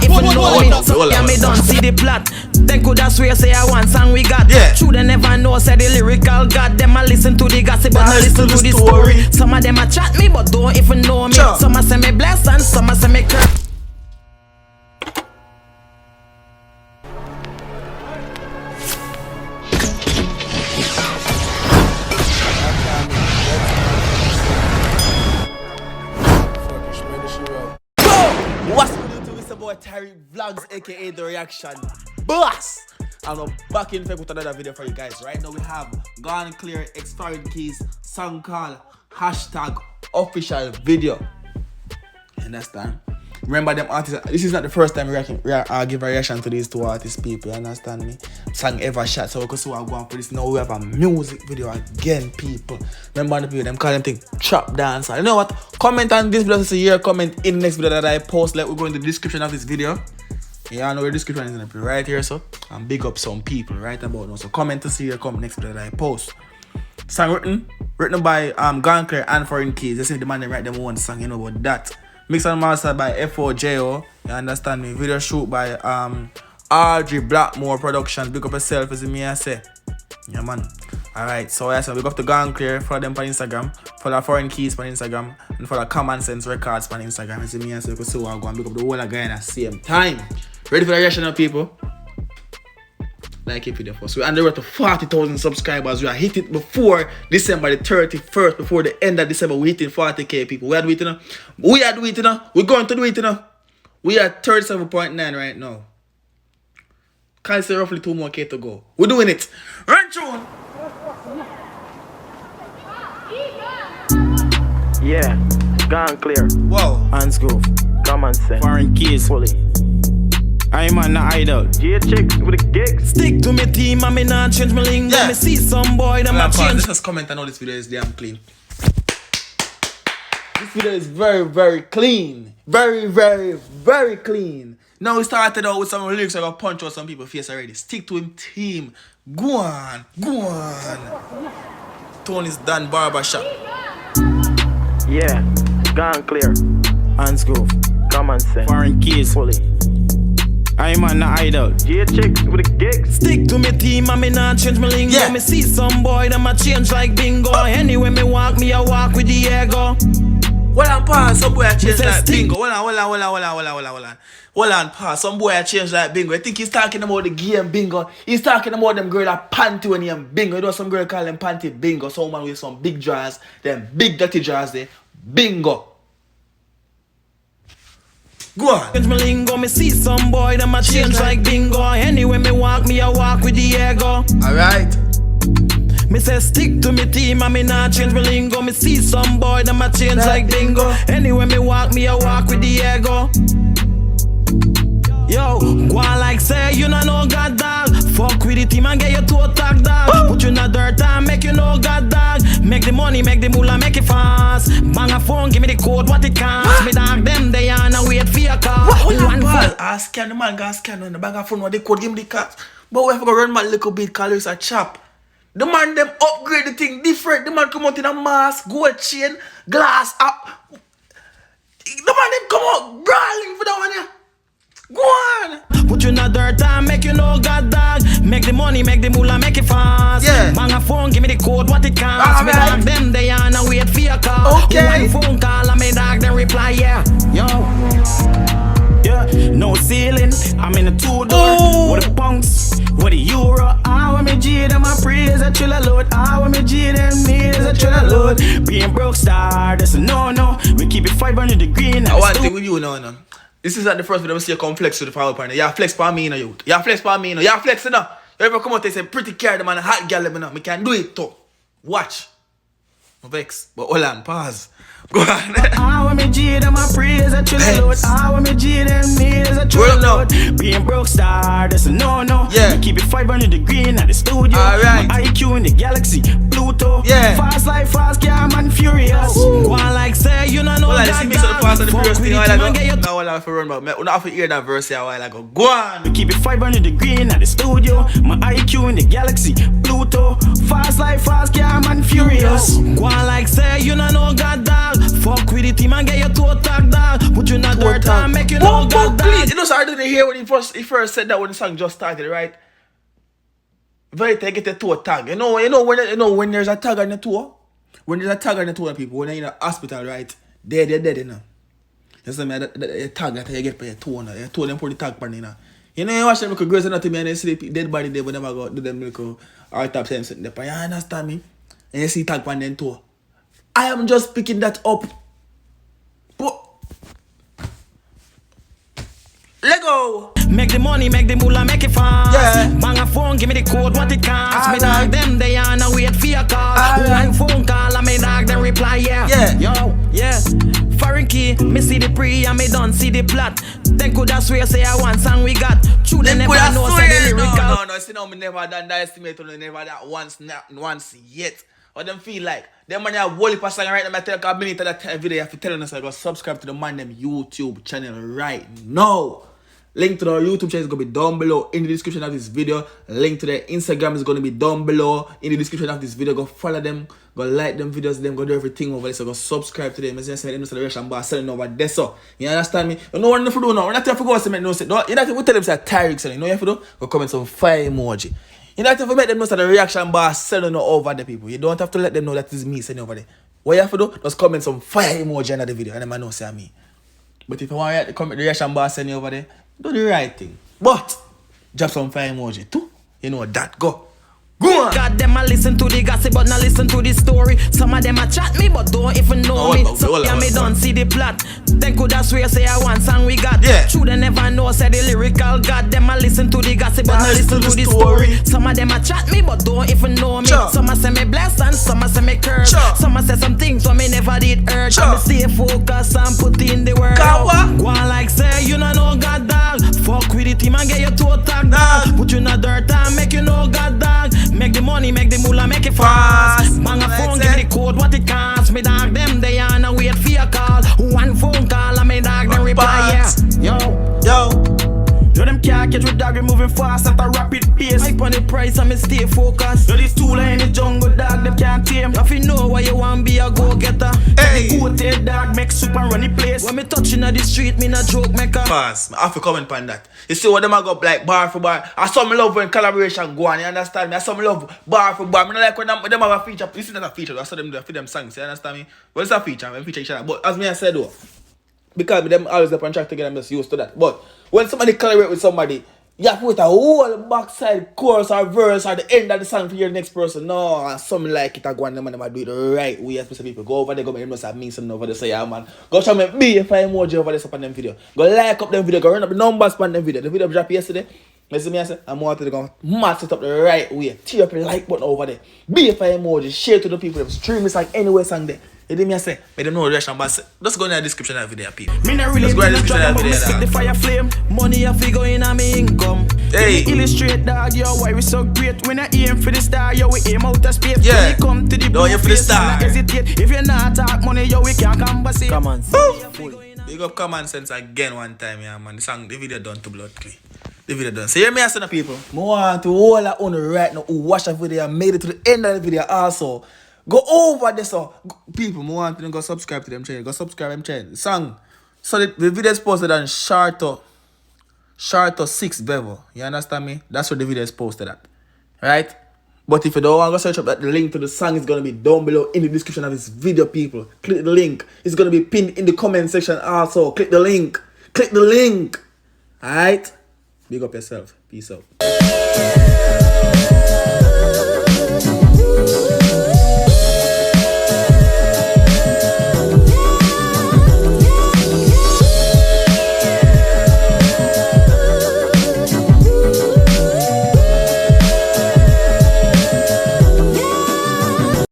don't even know me. So yeah, me don't see the plot. Then could I swear say I want song we got. True they never know say the lyrical god. Them a listen to the gossip but not listen to the story. Some of them a chat me but don't even know me. Some a say me blessed and some a say me curse. What's good YouTube? It's about Terry Vlogs, aka The Reaction Boss. And I'm back in with another video for you guys. Right now we have Gone Clear X Foreign Keys song called #official video. You understand? Remember them artists, this is not the first time we give a reaction to these two artists, people, you understand me? Song ever shot, so we can see what I'm going for this. Now we have a music video again, people. Remember the people, them call them thing trap dancer. You know what? Comment on this video, so your comment in the next video that I post. Like, we're going to the description of this video. Yeah, I know the description is gonna be right here, so I'm big up some people right about now. So comment to see your comment next video that I post. Song written by Gone Clear and Foreign Keys. They say the man they write them one song, you know about that. Mixed and mastered by FOJO, you understand me? Video shoot by RG Blackmore Productions. Big up yourself, as me I say. Yeah, man. Alright, so yeah, so we got to Gone Clear. Follow them on Instagram. Follow Foreign Keys on Instagram. And follow Common Sense Records on Instagram. As me I say, you can see what I'm going to big up the whole again at the same time. Ready for the reaction now, people? Like it video first. We're on the road to 40,000 subscribers. We are hit it before December the 31st. Before the end of December, we hitting 40k people. We are doing it now. We are doing it now. We're going to do it now. We are 37.9 right now. Can't say roughly 2 more K to go. We're doing it. Run tune. Yeah, Gone Clear. Wow. Hands Groove. Common Sense. Foreign Keys. Fully. I'm an idol. Yeah, chicks with the gigs. Stick to me team, I mean not change my lingo. Yeah. Me see some boy that might change. Let's just comment and know this video is damn clean. This video is very, very clean. Very, very, very clean. Now we started out with some lyrics that got punch out some people's face already. Stick to him team. Go on. Go on. Tony's done barbershop. Yeah, Gone Clear. Hands Groove. Common Sense. Foreign Keys. Fully. I'm an idol. Yeah, chicks with the gigs. Stick to me team, I mean not change my lingo. Yeah. Me see some boy that might change like bingo. Anyway me walk with the ego. Hold on, pause. Some boy I change Mr. like Stick. bingo. Hold on, pause. Some boy I change like bingo. I think he's talking about the game bingo. He's talking about them girl that panty when he am bingo. You know some girl call them panty bingo. Some man with some big drawers, them big dirty drawers there. Bingo. Go on. Change my lingo, me see some boy that might change like bingo. Anyway me walk with the ego. Alright. Me say stick to me team, I mean not change my lingo. Me see some boy that might change like bingo. Anyway me walk with the ego. Yo, go on like say you know no god dog. Fuck with the team and get your toe tag dog. Put you in the dirt and make you know god dog. Make the money, make the moolah, make it fast. Bang a phone, give me the code, what it costs. Me dog them, they are now wait for your car. Hold on, pause. Ask scan the man, go scan on the bag of phone what they code, give me the cards. But we have to go run my little bit, call it a chop. The man them upgrade the thing different. The man come out in a mask, gold chain, glass up. The man them come out brawling for that one here. Go on. Put you in the dirt and make you know god dog. Make the money, make the moolah, make it fast. Yeah. Bang a phone, give me the code, what it costs. Me Alright. dog them, they are now wait for your call. Okay. One phone call and me dog then reply, yeah. Yo. Yeah, no ceiling. I'm in a 2-door. With the punks, with the euro. I want me G, them I praise a trailer load. I want me G, them need is a trailer load. Being broke star, that's a no. We keep it 500 degrees. I want thing with you now. This is not the first video I see you come flex to the power partner. You flex for me, you You flex for me, You flex, You ever come out and say pretty care the man, a hot girl, Me can do it too. Watch. No vex. But hold on, pause. Go on. I want me G, them I praise a trailer load. I want me G, them need is a trailer load. Being broke star, that's a no. Yeah. We keep it 500 degrees at the studio. Alright. My IQ in the galaxy, Pluto. Yeah. Fast like fast, yeah, man, furious. Go on like say you know know Well, I God see me some parts of the fuck first with thing it, I man, like get your now I have to run back. We don't have to hear that verse here a while ago. Go on. We keep it 500 degree in at the studio. My IQ in the galaxy, Pluto. Fast like fast car, man, furious. Go on like say you don't know God dog. Fuck with it, man, get your toe tag dog. Put you in a dirt and make you know God dog. You know, so I didn't hear when he first said that when the song just started, right? Very take get a toe tag. You know when there's a tag on the toe? When there's a tag on the toe, people, when you're in a hospital, right? They're dead, you know. You see me, the tag that you get for your toe, your toe, them put the tag on, you know. You know, you watch them, because girls are not to me, and they see the dead body there, but never go do them little autopsy and something. You understand me? And you see tag on them toe. I am just picking that up. Let go. Make the money, make the moolah, make it fast. Yeah. Bang a phone, give me the code, what it costs. Me Alright. dog them, they on a wait for your call. Alright. One phone call, and me dog them reply, yeah. Yo, yeah. Foreign key, me see the pre, and me don't see the plot. Then could I swear, say I want song we got. True, they never know, say the lyrical. No, see now me never done that estimate, never that once yet. What them feel like? Them man have whole heap of song right now. I tell you a minute of that video, you have to tell us, I go subscribe to the man them YouTube channel right now. Link to the YouTube channel is going to be down below in the description of this video. Link to their Instagram is going to be down below in the description of this video. Go follow them, go like them videos, them go do everything over there. So go subscribe to them. I'm saying celebration bar selling over there. So you understand me? You know what you have to do now? We're not here to go and no say. You know what tell them say Tyreek selling. You know what you have to do? Go comment some fire emoji. You don't have to make them know that the reaction bar selling over the people. You don't have to let them know that it's me selling over there. What you have to do? Just comment some fire emoji under the video and them know say me. But if you want to comment the reaction bar selling over there, do the right thing. But drop some fire emoji too. You know that. Go. Go on. God them a listen to the gossip, but not listen to the story. Some of them a chat me, but don't even know me. Some of me don't see the plot. Then could I swear say I want song we got. Yeah. True, they never know say the lyrical. God them a listen to the gossip, but not listen to the story. Some of them a chat me, but don't even know me. Some a say me blessed and some a say me curse. Some a say some things so me never did hurt. Me stay focused and put in the work. Go on like say you don't know God dog. Fuck with the team and get your toe tag dog. Put you in a dirt and make you know God dog. Make the money, make the moolah, make it fast. Bang a phone, give me the code, what it costs. Me dog them, they on a wait for your call. One phone call, and me dog them reply, yeah. Yo. Yo, them can't catch with dog, we moving fast at a rapid pace. Hype on the price, and me stay focused. Yo, this tool in the jungle, dog, them can't tame. If you know what you want, be a go-getter. Hey. Coated dog, make soup and run the place. When me touching at the street, me not joke maker. Pass. I have to comment on that. You see what them I go like bar for bar. I saw me love when collaboration go on, you understand me? I saw me love bar for bar. I don't like when them have a feature. This is not a feature. I saw them do for them songs, you understand me? Well, it's a feature. I'm feature each other. But as me I said though, because them always up on track together, I'm just used to that. But when somebody collaborate with somebody, you have to put a whole backside chorus or verse or the end of the song for your next person. No, something like it, I go on them and them do it the right way. Especially people go over there, go make them must have me something over there. Say, yeah, man. Go show me be if I emoji over there upon them video. Go like up them video, go run up the numbers upon them video. The video dropped yesterday. Listen me, I said, I'm wanting to go match it up the right way. Tear up the like button over there. Be if I emoji, share to the people, them stream this like anywhere song there. You did me I say, make them know the reaction, but just go in the description of the video, people. Me not really just go in the description of the video. The fire flame. Money a figure in a me income. Hey. Me illustrate dog, yo, why we so great? When I aim for the star, yo, we aim out of space. Yeah. When we come to the Don't aim for the star. Hesitate. If you're not talk money, yo, we can't conversate. Come on. Big up common sense again one time, yeah, man. The video done to blood clean. The video done. So hear me asking the people. I want to all that on right now who watch the video and made it to the end of the video also. Go over this, so people, I want to go subscribe to them channel. Go subscribe them channel. Song. So the video is posted on Sharto 6 Bevel. You understand me? That's where the video is posted at. Right? But if you don't want to search up that, the link to the song is going to be down below in the description of this video, people. Click the link. It's going to be pinned in the comment section also. Click the link. Click the link. Alright? Big up yourself. Peace out.